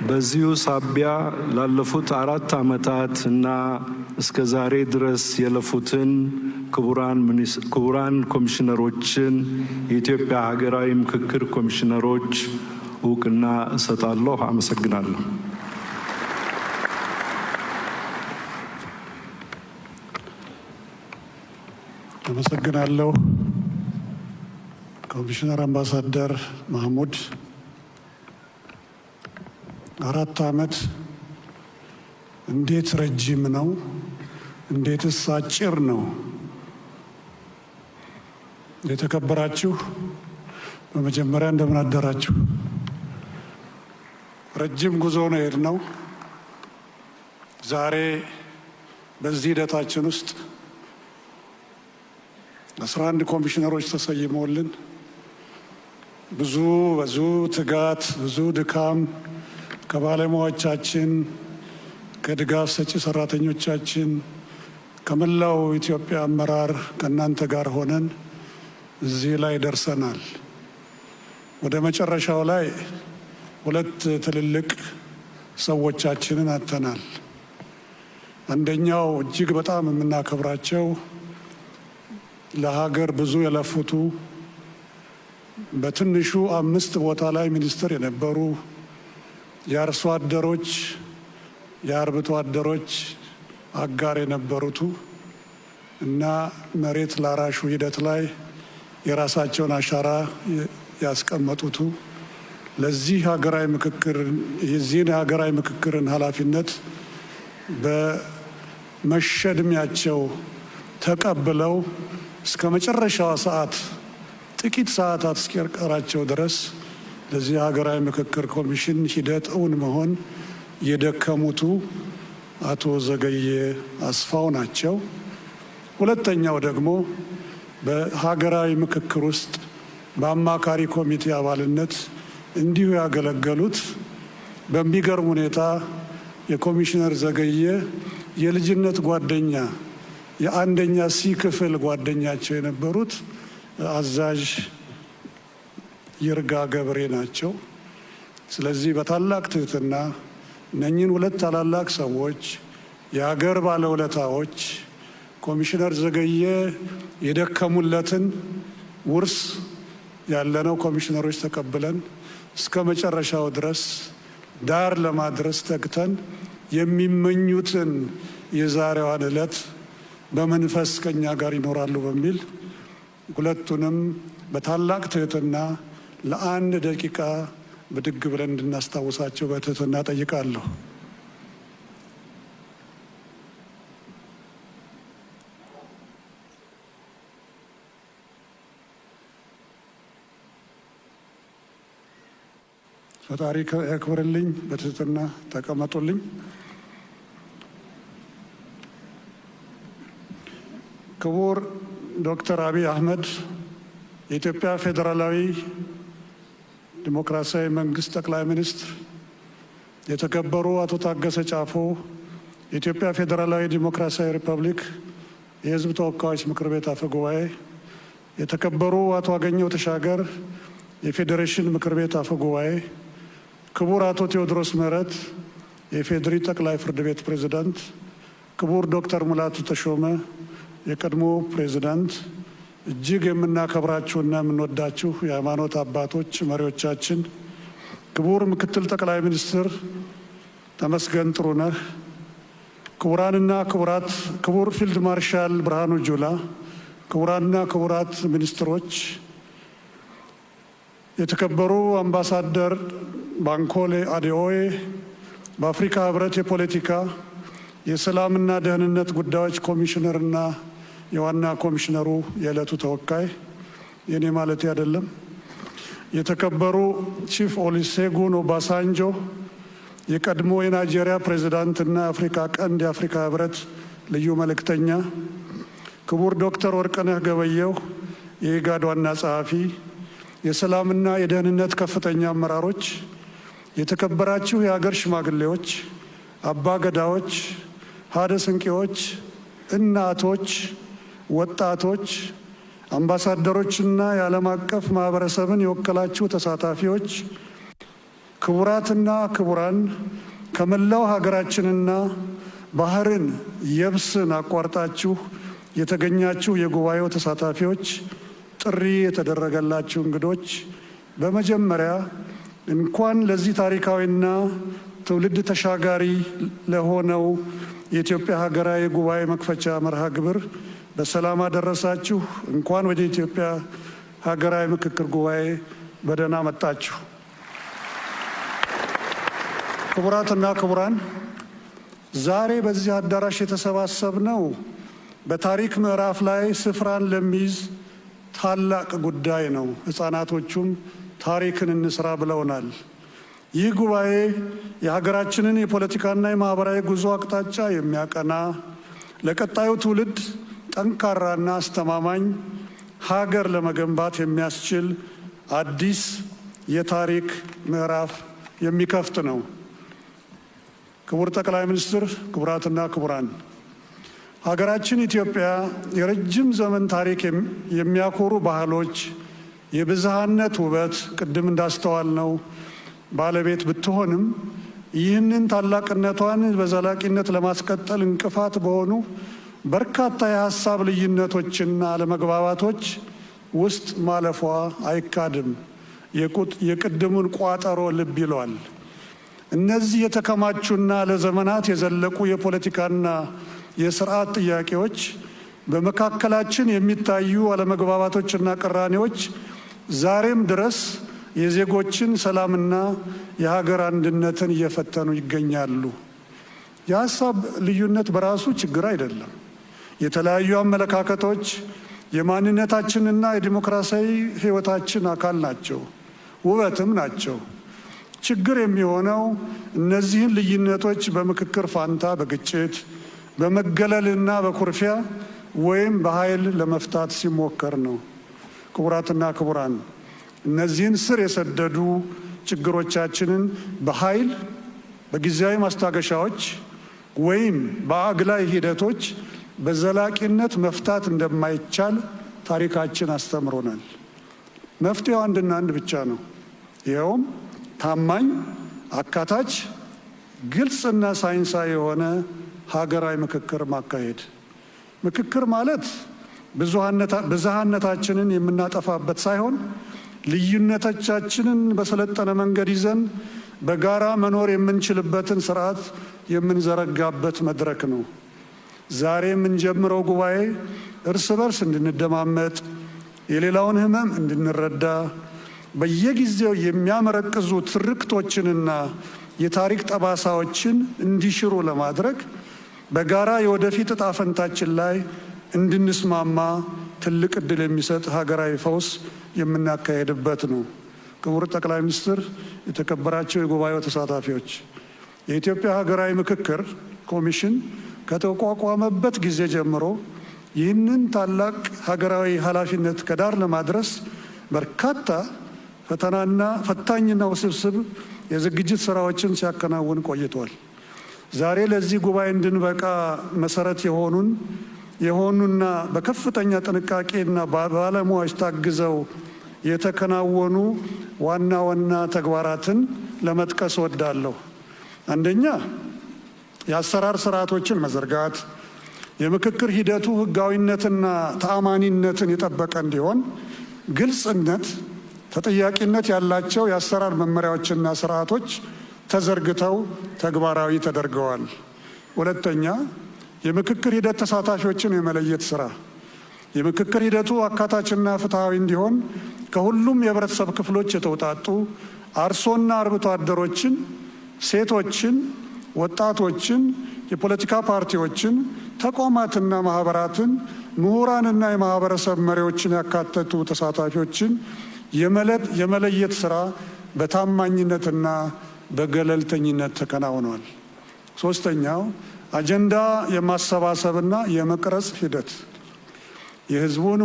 በዚሁ ሳቢያ ላለፉት 4 ዓመታት እና እስከ ዛሬ ድረስ የለፉትን ክቡራን ኮሚሽነሮችን የኢትዮጵያ ሀገራዊ ምክክር ኮሚሽነሮች እውቅና እሰጣለሁ። አመሰግናለሁ። አመሰግናለሁ። ኮሚሽነር አምባሳደር ማህሙድ 4 ዓመት እንዴት ረጅም ነው? እንዴትስ አጭር ነው? የተከበራችሁ በመጀመሪያ እንደምን አደራችሁ? ረጅም ጉዞ ነው የሄድነው። ዛሬ በዚህ ሂደታችን ውስጥ 11 ኮሚሽነሮች ተሰይመውልን ብዙ ትጋት፣ ብዙ ድካም ከባለሙያዎቻችን፣ ከድጋፍ ሰጪ ሰራተኞቻችን፣ ከመላው ኢትዮጵያ አመራር ከእናንተ ጋር ሆነን እዚህ ላይ ደርሰናል። ወደ መጨረሻው ላይ 2 ትልልቅ ሰዎቻችንን አጥተናል። አንደኛው እጅግ በጣም የምናከብራቸው ለሀገር ብዙ የለፉቱ በትንሹ 5 ቦታ ላይ ሚኒስትር የነበሩ የአርሶ አደሮች የአርብቶ አደሮች አጋር የነበሩቱ እና መሬት ላራሹ ሂደት ላይ የራሳቸውን አሻራ ያስቀመጡቱ ለዚህ ሀገራዊ ምክክር የዚህን ሀገራዊ ምክክርን ኃላፊነት በመሸድሚያቸው ተቀብለው እስከ መጨረሻዋ ሰዓት ጥቂት ሰዓታት እስኪቀራቸው ድረስ ለዚህ ሀገራዊ ምክክር ኮሚሽን ሂደት እውን መሆን የደከሙቱ አቶ ዘገየ አስፋው ናቸው። ሁለተኛው ደግሞ በሀገራዊ ምክክር ውስጥ በአማካሪ ኮሚቴ አባልነት እንዲሁ ያገለገሉት በሚገርም ሁኔታ የኮሚሽነር ዘገየ የልጅነት ጓደኛ የአንደኛ ሲ ክፍል ጓደኛቸው የነበሩት አዛዥ ይርጋ ገብሬ ናቸው። ስለዚህ በታላቅ ትህትና እነኚህን 2 ታላላቅ ሰዎች የሀገር ባለውለታዎች ኮሚሽነር ዘገየ የደከሙለትን ውርስ ያለነው ኮሚሽነሮች ተቀብለን እስከ መጨረሻው ድረስ ዳር ለማድረስ ተግተን የሚመኙትን የዛሬዋን ዕለት በመንፈስ ከኛ ጋር ይኖራሉ በሚል 2ቱንም በታላቅ ትህትና ለ1 ደቂቃ ብድግ ብለን እንድናስታውሳቸው በትህትና ጠይቃለሁ። ፈጣሪ ያክብርልኝ። በትህትና ተቀመጡልኝ። ክቡር ዶክተር አብይ አህመድ የኢትዮጵያ ፌዴራላዊ ዲሞክራሲያዊ መንግስት ጠቅላይ ሚኒስትር፣ የተከበሩ አቶ ታገሰ ጫፎ የኢትዮጵያ ፌዴራላዊ ዲሞክራሲያዊ ሪፐብሊክ የሕዝብ ተወካዮች ምክር ቤት አፈ ጉባኤ፣ የተከበሩ አቶ አገኘሁ ተሻገር የፌዴሬሽን ምክር ቤት አፈ ጉባኤ፣ ክቡር አቶ ቴዎድሮስ ምህረት የፌዴሪ ጠቅላይ ፍርድ ቤት ፕሬዝዳንት፣ ክቡር ዶክተር ሙላቱ ተሾመ የቀድሞ ፕሬዝዳንት፣ እጅግ የምናከብራችሁና የምንወዳችሁ የሃይማኖት አባቶች መሪዎቻችን፣ ክቡር ምክትል ጠቅላይ ሚኒስትር ተመስገን ጥሩነህ፣ ክቡራንና ክቡራት፣ ክቡር ፊልድ ማርሻል ብርሃኑ ጁላ፣ ክቡራንና ክቡራት ሚኒስትሮች፣ የተከበሩ አምባሳደር ባንኮሌ አዴኦዬ በአፍሪካ ህብረት የፖለቲካ የሰላምና ደህንነት ጉዳዮች ኮሚሽነርና የዋና ኮሚሽነሩ የዕለቱ ተወካይ የኔ ማለት አይደለም፣ የተከበሩ ቺፍ ኦሉሴጉን ኦባሳንጆ የቀድሞ የናይጄሪያ ፕሬዝዳንትና የአፍሪካ ቀንድ የአፍሪካ ህብረት ልዩ መልእክተኛ፣ ክቡር ዶክተር ወርቅነህ ገበየሁ የኢጋድ ዋና ጸሐፊ፣ የሰላምና የደህንነት ከፍተኛ አመራሮች፣ የተከበራችሁ የሀገር ሽማግሌዎች፣ አባ ገዳዎች፣ ሀደ ስንቄዎች፣ እናቶች፣ ወጣቶች፣ አምባሳደሮችና የዓለም አቀፍ ማህበረሰብን የወከላችሁ ተሳታፊዎች፣ ክቡራትና ክቡራን፣ ከመላው ሀገራችንና ባህርን የብስን አቋርጣችሁ የተገኛችሁ የጉባኤው ተሳታፊዎች፣ ጥሪ የተደረገላችሁ እንግዶች፣ በመጀመሪያ እንኳን ለዚህ ታሪካዊና ትውልድ ተሻጋሪ ለሆነው የኢትዮጵያ ሀገራዊ ጉባኤ መክፈቻ መርሃ ግብር በሰላም አደረሳችሁ። እንኳን ወደ ኢትዮጵያ ሀገራዊ ምክክር ጉባኤ በደህና መጣችሁ። ክቡራትና ክቡራን፣ ዛሬ በዚህ አዳራሽ የተሰባሰብነው በታሪክ ምዕራፍ ላይ ስፍራን ለሚይዝ ታላቅ ጉዳይ ነው። ሕፃናቶቹም ታሪክን እንስራ ብለውናል። ይህ ጉባኤ የሀገራችንን የፖለቲካና የማህበራዊ ጉዞ አቅጣጫ የሚያቀና፣ ለቀጣዩ ትውልድ ጠንካራና አስተማማኝ ሀገር ለመገንባት የሚያስችል አዲስ የታሪክ ምዕራፍ የሚከፍት ነው። ክቡር ጠቅላይ ሚኒስትር፣ ክቡራትና ክቡራን፣ ሀገራችን ኢትዮጵያ የረጅም ዘመን ታሪክ የሚያኮሩ ባህሎች፣ የብዝሃነት ውበት ቅድም እንዳስተዋልነው ባለቤት ብትሆንም ይህንን ታላቅነቷን በዘላቂነት ለማስቀጠል እንቅፋት በሆኑ በርካታ የሀሳብ ልዩነቶችና አለመግባባቶች ውስጥ ማለፏ አይካድም። የቅድሙን ቋጠሮ ልብ ይሏል። እነዚህ የተከማቹና ለዘመናት የዘለቁ የፖለቲካና የስርዓት ጥያቄዎች፣ በመካከላችን የሚታዩ አለመግባባቶችና ቅራኔዎች ዛሬም ድረስ የዜጎችን ሰላምና የሀገር አንድነትን እየፈተኑ ይገኛሉ። የሀሳብ ልዩነት በራሱ ችግር አይደለም። የተለያዩ አመለካከቶች የማንነታችንና የዲሞክራሲያዊ ሕይወታችን አካል ናቸው፣ ውበትም ናቸው። ችግር የሚሆነው እነዚህን ልዩነቶች በምክክር ፋንታ በግጭት፣ በመገለልና በኩርፊያ ወይም በኃይል ለመፍታት ሲሞከር ነው። ክቡራትና ክቡራን፣ እነዚህን ስር የሰደዱ ችግሮቻችንን በኃይል፣ በጊዜያዊ ማስታገሻዎች ወይም በአግላይ ሂደቶች በዘላቂነት መፍታት እንደማይቻል ታሪካችን አስተምሮናል። መፍትሄው አንድና አንድ ብቻ ነው። ይኸውም ታማኝ፣ አካታች፣ ግልጽና ሳይንሳዊ የሆነ ሀገራዊ ምክክር ማካሄድ። ምክክር ማለት ብዝሃነታችንን የምናጠፋበት ሳይሆን ልዩነቶቻችንን በሰለጠነ መንገድ ይዘን በጋራ መኖር የምንችልበትን ስርዓት የምንዘረጋበት መድረክ ነው። ዛሬ የምንጀምረው ጉባኤ እርስ በርስ እንድንደማመጥ፣ የሌላውን ሕመም እንድንረዳ፣ በየጊዜው የሚያመረቅዙ ትርክቶችንና የታሪክ ጠባሳዎችን እንዲሽሩ ለማድረግ በጋራ የወደፊት ዕጣ ፈንታችን ላይ እንድንስማማ ትልቅ ዕድል የሚሰጥ ሀገራዊ ፈውስ የምናካሄድበት ነው። ክቡር ጠቅላይ ሚኒስትር፣ የተከበራቸው የጉባኤው ተሳታፊዎች፣ የኢትዮጵያ ሀገራዊ ምክክር ኮሚሽን ከተቋቋመበት ጊዜ ጀምሮ ይህንን ታላቅ ሀገራዊ ኃላፊነት ከዳር ለማድረስ በርካታ ፈታኝና ውስብስብ የዝግጅት ስራዎችን ሲያከናውን ቆይቷል። ዛሬ ለዚህ ጉባኤ እንድንበቃ መሰረት የሆኑና በከፍተኛ ጥንቃቄና ባለሙያዎች ታግዘው የተከናወኑ ዋና ዋና ተግባራትን ለመጥቀስ እወዳለሁ። አንደኛ፣ የአሰራር ስርዓቶችን መዘርጋት፣ የምክክር ሂደቱ ህጋዊነትና ተአማኒነትን የጠበቀ እንዲሆን ግልጽነት፣ ተጠያቂነት ያላቸው የአሰራር መመሪያዎችና ስርዓቶች ተዘርግተው ተግባራዊ ተደርገዋል። ሁለተኛ፣ የምክክር ሂደት ተሳታፊዎችን የመለየት ስራ። የምክክር ሂደቱ አካታችና ፍትሐዊ እንዲሆን ከሁሉም የህብረተሰብ ክፍሎች የተውጣጡ አርሶና አርብቶ አደሮችን፣ ሴቶችን፣ ወጣቶችን፣ የፖለቲካ ፓርቲዎችን፣ ተቋማትና ማህበራትን፣ ምሁራንና የማህበረሰብ መሪዎችን ያካተቱ ተሳታፊዎችን የመለየት ስራ በታማኝነትና በገለልተኝነት ተከናውኗል። ሶስተኛው፣ አጀንዳ የማሰባሰብና የመቅረጽ ሂደት የህዝቡን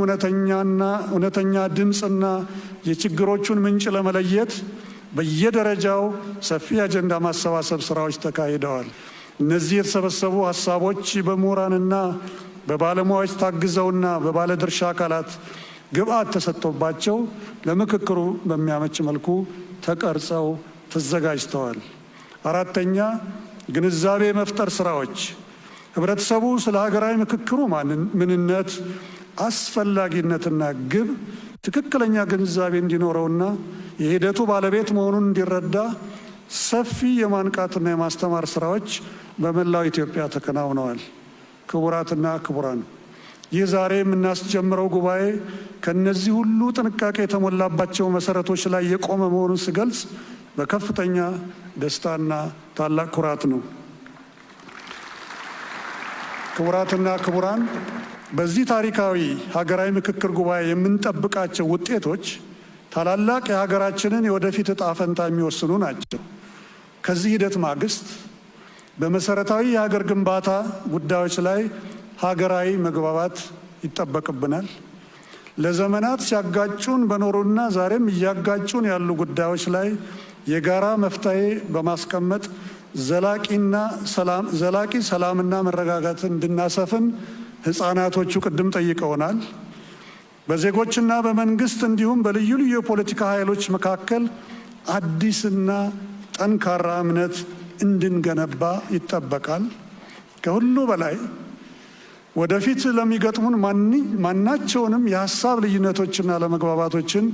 እውነተኛ ድምፅና የችግሮቹን ምንጭ ለመለየት በየደረጃው ሰፊ አጀንዳ ማሰባሰብ ስራዎች ተካሂደዋል። እነዚህ የተሰበሰቡ ሀሳቦች በምሁራንና በባለሙያዎች ታግዘውና በባለድርሻ አካላት ግብአት ተሰጥቶባቸው ለምክክሩ በሚያመች መልኩ ተቀርጸው ተዘጋጅተዋል። አራተኛ ግንዛቤ መፍጠር ስራዎች ህብረተሰቡ ስለ ሀገራዊ ምክክሩ ምንነት፣ አስፈላጊነትና ግብ ትክክለኛ ግንዛቤ እንዲኖረውና የሂደቱ ባለቤት መሆኑን እንዲረዳ ሰፊ የማንቃትና የማስተማር ስራዎች በመላው ኢትዮጵያ ተከናውነዋል። ክቡራትና ክቡራን፣ ይህ ዛሬ የምናስጀምረው ጉባኤ ከነዚህ ሁሉ ጥንቃቄ የተሞላባቸው መሰረቶች ላይ የቆመ መሆኑን ስገልጽ በከፍተኛ ደስታና ታላቅ ኩራት ነው። ክቡራትና ክቡራን፣ በዚህ ታሪካዊ ሀገራዊ ምክክር ጉባኤ የምንጠብቃቸው ውጤቶች ታላላቅ የሀገራችንን የወደፊት ዕጣ ፈንታ የሚወስኑ ናቸው። ከዚህ ሂደት ማግስት በመሰረታዊ የሀገር ግንባታ ጉዳዮች ላይ ሀገራዊ መግባባት ይጠበቅብናል። ለዘመናት ሲያጋጩን በኖሩና ዛሬም እያጋጩን ያሉ ጉዳዮች ላይ የጋራ መፍትሄ በማስቀመጥ ዘላቂ ሰላምና መረጋጋትን እንድናሰፍን ህፃናቶቹ ቅድም ጠይቀውናል። በዜጎችና በመንግስት እንዲሁም በልዩ ልዩ የፖለቲካ ኃይሎች መካከል አዲስና ጠንካራ እምነት እንድንገነባ ይጠበቃል። ከሁሉ በላይ ወደፊት ለሚገጥሙን ማናቸውንም የሀሳብ ልዩነቶችና ለመግባባቶችን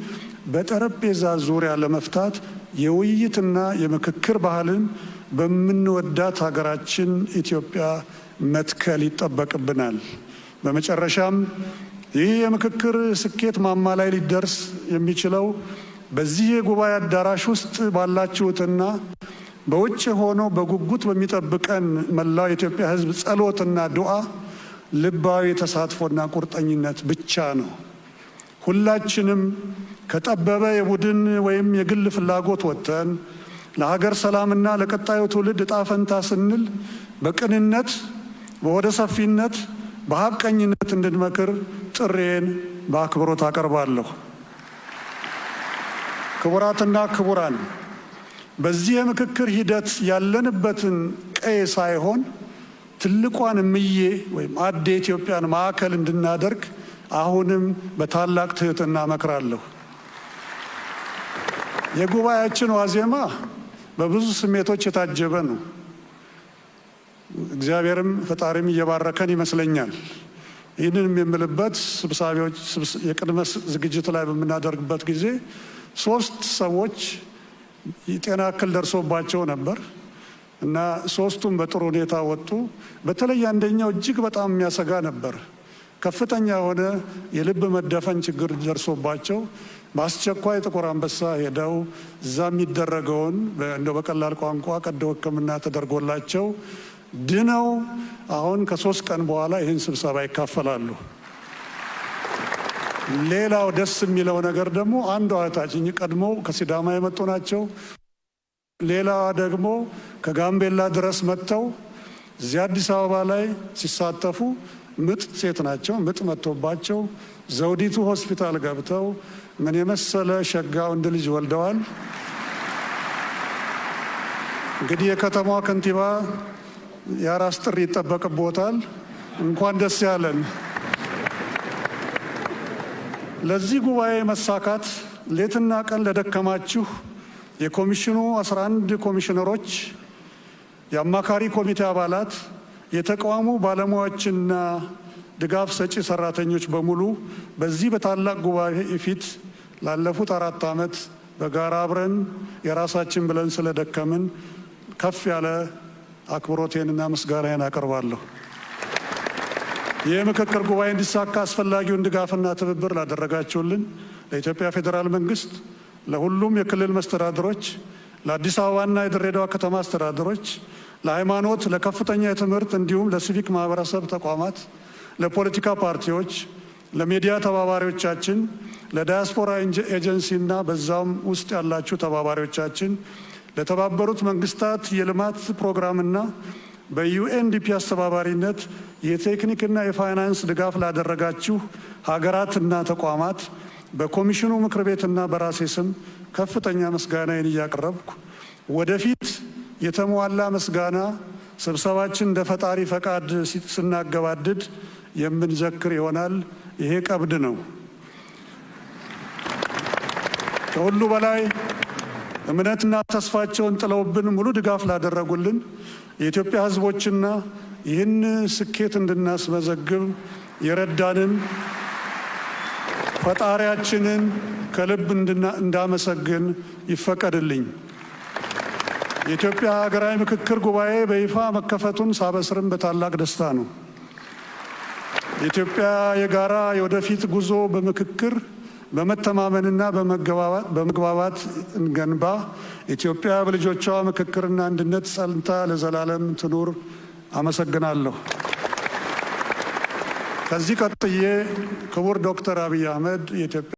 በጠረጴዛ ዙሪያ ለመፍታት የውይይትና የምክክር ባህልን በምንወዳት ሀገራችን ኢትዮጵያ መትከል ይጠበቅብናል። በመጨረሻም ይህ የምክክር ስኬት ማማ ላይ ሊደርስ የሚችለው በዚህ የጉባኤ አዳራሽ ውስጥ ባላችሁትና በውጭ ሆኖ በጉጉት በሚጠብቀን መላው የኢትዮጵያ ሕዝብ ጸሎትና ዱዓ፣ ልባዊ ተሳትፎና ቁርጠኝነት ብቻ ነው። ሁላችንም ከጠበበ የቡድን ወይም የግል ፍላጎት ወጥተን ለሀገር ሰላምና ለቀጣዩ ትውልድ ዕጣ ፈንታ ስንል በቅንነት፣ በወደ ሰፊነት፣ በሀቀኝነት እንድንመክር ጥሬን በአክብሮት አቀርባለሁ። ክቡራትና ክቡራን፣ በዚህ የምክክር ሂደት ያለንበትን ቀይ ሳይሆን ትልቋን እምዬ ወይም አዴ ኢትዮጵያን ማዕከል እንድናደርግ አሁንም በታላቅ ትህትና እመክራለሁ። የጉባኤያችን ዋዜማ በብዙ ስሜቶች የታጀበ ነው። እግዚአብሔርም ፈጣሪም እየባረከን ይመስለኛል። ይህንን የምልበት የቅድመ ዝግጅት ላይ በምናደርግበት ጊዜ 3 ሰዎች የጤና እክል ደርሶባቸው ነበር እና 3ቱም በጥሩ ሁኔታ ወጡ። በተለይ አንደኛው እጅግ በጣም የሚያሰጋ ነበር። ከፍተኛ የሆነ የልብ መደፈን ችግር ደርሶባቸው በአስቸኳይ ጥቁር አንበሳ ሄደው እዛ የሚደረገውን እንደው በቀላል ቋንቋ ቀዶ ሕክምና ተደርጎላቸው ድነው አሁን ከ3 ቀን በኋላ ይህን ስብሰባ ይካፈላሉ። ሌላው ደስ የሚለው ነገር ደግሞ አንዷ እህታችን ቀድሞ ከሲዳማ የመጡ ናቸው። ሌላዋ ደግሞ ከጋምቤላ ድረስ መጥተው እዚህ አዲስ አበባ ላይ ሲሳተፉ ምጥ ሴት ናቸው። ምጥ መጥቶባቸው ዘውዲቱ ሆስፒታል ገብተው ምን የመሰለ ሸጋ ወንድ ልጅ ወልደዋል። እንግዲህ የከተማዋ ከንቲባ የአራስ ጥሪ ይጠበቅቦታል። እንኳን ደስ ያለን። ለዚህ ጉባኤ መሳካት ሌትና ቀን ለደከማችሁ የኮሚሽኑ 11 ኮሚሽነሮች፣ የአማካሪ ኮሚቴ አባላት፣ የተቋሙ ባለሙያዎችና ድጋፍ ሰጪ ሰራተኞች በሙሉ በዚህ በታላቅ ጉባኤ ፊት ላለፉት 4 ዓመት በጋራ አብረን የራሳችን ብለን ስለደከምን ከፍ ያለ አክብሮቴንና ምስጋናዬን አቀርባለሁ። ይህ ምክክር ጉባኤ እንዲሳካ አስፈላጊውን ድጋፍና ትብብር ላደረጋችሁልን ለኢትዮጵያ ፌዴራል መንግስት፣ ለሁሉም የክልል መስተዳድሮች፣ ለአዲስ አበባና የድሬዳዋ ከተማ አስተዳደሮች፣ ለሃይማኖት፣ ለከፍተኛ የትምህርት እንዲሁም ለሲቪክ ማህበረሰብ ተቋማት፣ ለፖለቲካ ፓርቲዎች፣ ለሚዲያ ተባባሪዎቻችን፣ ለዳያስፖራ ኤጀንሲና በዛም ውስጥ ያላችሁ ተባባሪዎቻችን፣ ለተባበሩት መንግስታት የልማት ፕሮግራምና በዩኤንዲፒ አስተባባሪነት የቴክኒክና የፋይናንስ ድጋፍ ላደረጋችሁ ሀገራትና ተቋማት በኮሚሽኑ ምክር ቤትና በራሴ ስም ከፍተኛ ምስጋናዬን እያቀረብኩ ወደፊት የተሟላ ምስጋና ስብሰባችን እንደ ፈጣሪ ፈቃድ ስናገባድድ የምንዘክር ይሆናል። ይሄ ቀብድ ነው። ከሁሉ በላይ እምነትና ተስፋቸውን ጥለውብን ሙሉ ድጋፍ ላደረጉልን የኢትዮጵያ ሕዝቦችና ይህን ስኬት እንድናስመዘግብ የረዳንን ፈጣሪያችንን ከልብ እንዳመሰግን ይፈቀድልኝ። የኢትዮጵያ ሀገራዊ ምክክር ጉባኤ በይፋ መከፈቱን ሳበስርም በታላቅ ደስታ ነው። የኢትዮጵያ የጋራ የወደፊት ጉዞ በምክክር በመተማመንና በመግባባት እንገንባ። ኢትዮጵያ በልጆቿ ምክክርና አንድነት ጸንታ ለዘላለም ትኑር። አመሰግናለሁ። ከዚህ ቀጥዬ ክቡር ዶክተር አብይ አህመድ የኢትዮጵያ